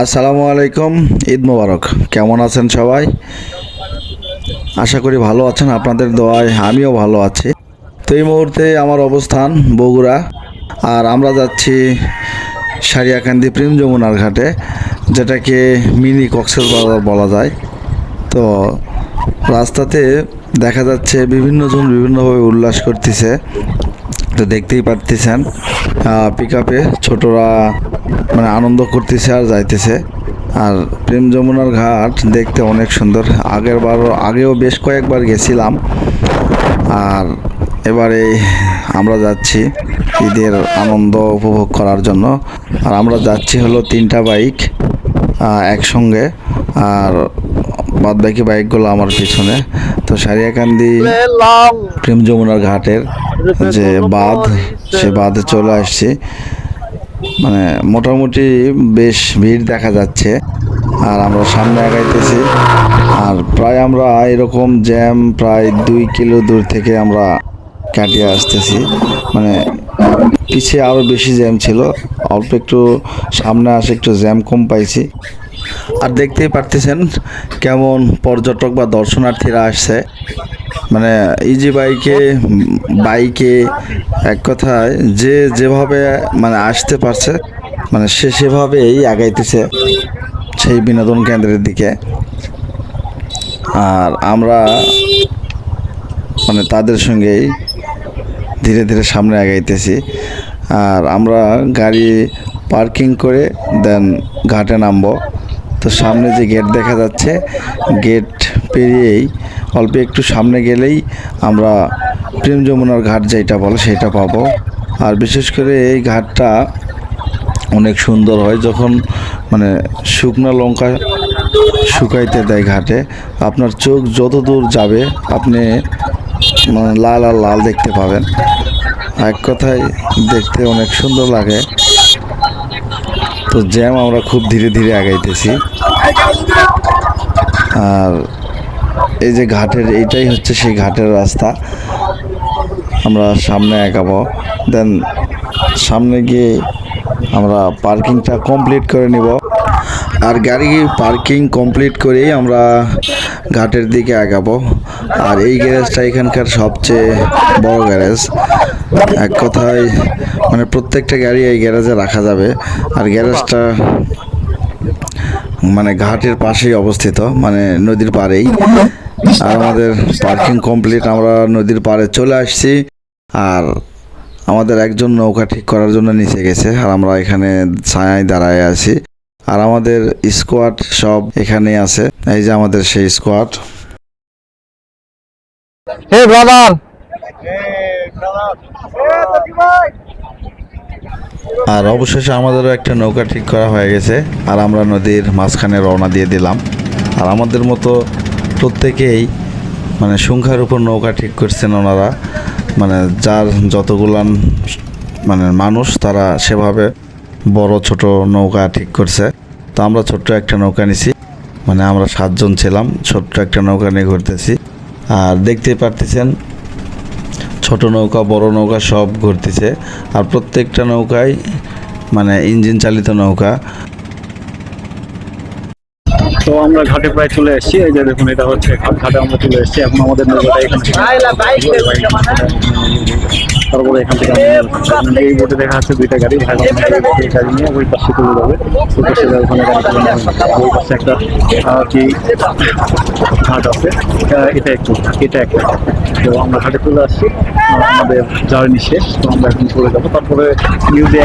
আসসালামু আলাইকুম, ঈদ মোবারক। কেমন আছেন সবাই? আশা করি ভালো আছেন, আপনাদের দোয়ায় আমিও ভালো আছি। তো এই মুহূর্তে আমার অবস্থান বগুড়া, আর আমরা যাচ্ছি সারিয়াকান্দি প্রেম যমুনার ঘাটে, যেটাকে মিনি কক্সবাজার বলা যায়। তো রাস্তাতে দেখা যাচ্ছে বিভিন্ন জন বিভিন্নভাবে উল্লাস করতেছে। তো দেখতেই পারতেছেন পিক আপে ছোটরা মানে আনন্দ করতেছে আর যাইতেছে। আর প্রেম যমুনার ঘাট দেখতে অনেক সুন্দর। আগেও বেশ কয়েকবার গেছিলাম, আর এবারে আমরা যাচ্ছি ঈদের আনন্দ উপভোগ করার জন্য। আর আমরা যাচ্ছি হলো 3টা বাইক একসঙ্গে, আর বাদবাকি বাইকগুলো আমার পিছনে। তো সারিয়াকান্দি প্রেম যমুনার ঘাটের যে বাঁধ, সে বাঁধে চলে আসছি। মানে মোটামুটি বেশ ভিড় দেখা যাচ্ছে, আর আমরা সামনে আগাইতেছি। আর প্রায় আমরা এরকম জ্যাম প্রায় 2 কিলো দূর থেকে আমরা কাটিয়ে আসতেছি। মানে পিছিয়ে আরও বেশি জ্যাম ছিল, অল্প একটু সামনে আসে একটু জ্যাম কম পাইছি। আর দেখতেই পারতেছেন কেমন পর্যটক বা দর্শনার্থীরা আসছে। মানে ইজি বাইকে এক কথায় যে যেভাবে মানে আসতে পারছে, মানে সে সেভাবেই আগাইতেছে সেই বিনোদন কেন্দ্রের দিকে। আর আমরা মানে তাদের সঙ্গেই ধীরে ধীরে সামনে আগাইতেছি। আর আমরা গাড়ি পার্কিং করে দেন ঘাটে নামবো। তো সামনে যে গেট দেখা যাচ্ছে, গেট পেরিয়েই অল্প একটু সামনে গেলেই আমরা প্রেম যমুনার ঘাট যেটা বলে সেটা পাবো। আর বিশেষ করে এই ঘাটটা অনেক সুন্দর হয় যখন মানে শুকনো লঙ্কা শুকাইতে দেয় ঘাটে। আপনার চোখ যত দূর যাবে আপনি মানে লাল আর লাল দেখতে পাবেন। এক কথায় দেখতে অনেক সুন্দর লাগে। তো জ্যাম আমরা খুব ধীরে ধীরে আগাইতেছি। আর এই যে ঘাটের এইটাই হচ্ছে সেই ঘাটের রাস্তা। আমরা সামনে আগাবো, দেন সামনে গিয়ে আমরা পার্কিংটা কমপ্লিট করে নিব। আর গাড়ি পার্কিং কমপ্লিট করেই আমরা ঘাটের দিকে আগাবো। আর এই গ্যারেজটা এখানকার সবচেয়ে বড় গ্যারেজ। এক কথায় মানে প্রত্যেকটা গাড়ি এই গ্যারেজে রাখা যাবে। আর গ্যারেজটা মানে ঘাটের পাশেই অবস্থিত, মানে নদীর পাড়েই। আর আমাদের পার্কিং কমপ্লিট, আমরা নদীর পাড়ে চলে আসছি। আর আমাদের একজন নৌকা ঠিক করার জন্য নিচে গেছে, আর আমরা এখানে ছায়ায় দাঁড়ায় আছি। আর আমাদের স্কোয়াড সব এখানেই আছে। এই যে আমাদের সেই স্কোয়াড। হে ব্রাদার, আর অবশেষে আমাদেরও একটা নৌকা ঠিক করা হয়ে গেছে, আর আমরা নদীর মাঝখানে রওনা দিয়ে দিলাম। আর আমাদের মতো প্রত্যেকেই মানে সংখ্যার উপর নৌকা ঠিক করছেন ওনারা, মানে যার যতগুলান মানে মানুষ তারা সেভাবে বড় ছোট নৌকা ঠিক করছে। তো আমরা ছোট্ট একটা নৌকা নিছি, মানে আমরা 7 জন ছিলাম, ছোট্ট একটা নৌকা নিয়ে ঘুরতেছি। আর দেখতেই পারতেছেন ছোট নৌকা বড় নৌকা সব ঘুরতেছে। আর প্রত্যেকটা নৌকায় মানে ইঞ্জিন চালিত নৌকা। তো আমরা ঘাটে প্রায় চলে এসেছি। এই যে দেখুন, এটা হচ্ছে ঘাটে আমরা চলে এসেছি। এখন আমাদের নৌকাটা এখানে তারপরে এখান থেকে এই বোটে দেখা যাচ্ছে 2টা গাড়ি, গাড়ি নিয়ে ওই পাশে চলে যাবে। ওই পাশে ওখানে ওই পাশে একটা কি ঘাট আছে, এটা একটা। তো আমরা ঘাটে চলে আসছি, আমাদের জার্নি শেষ। তো আমরা এখন চলে যাবো। তারপরে নিউ ডে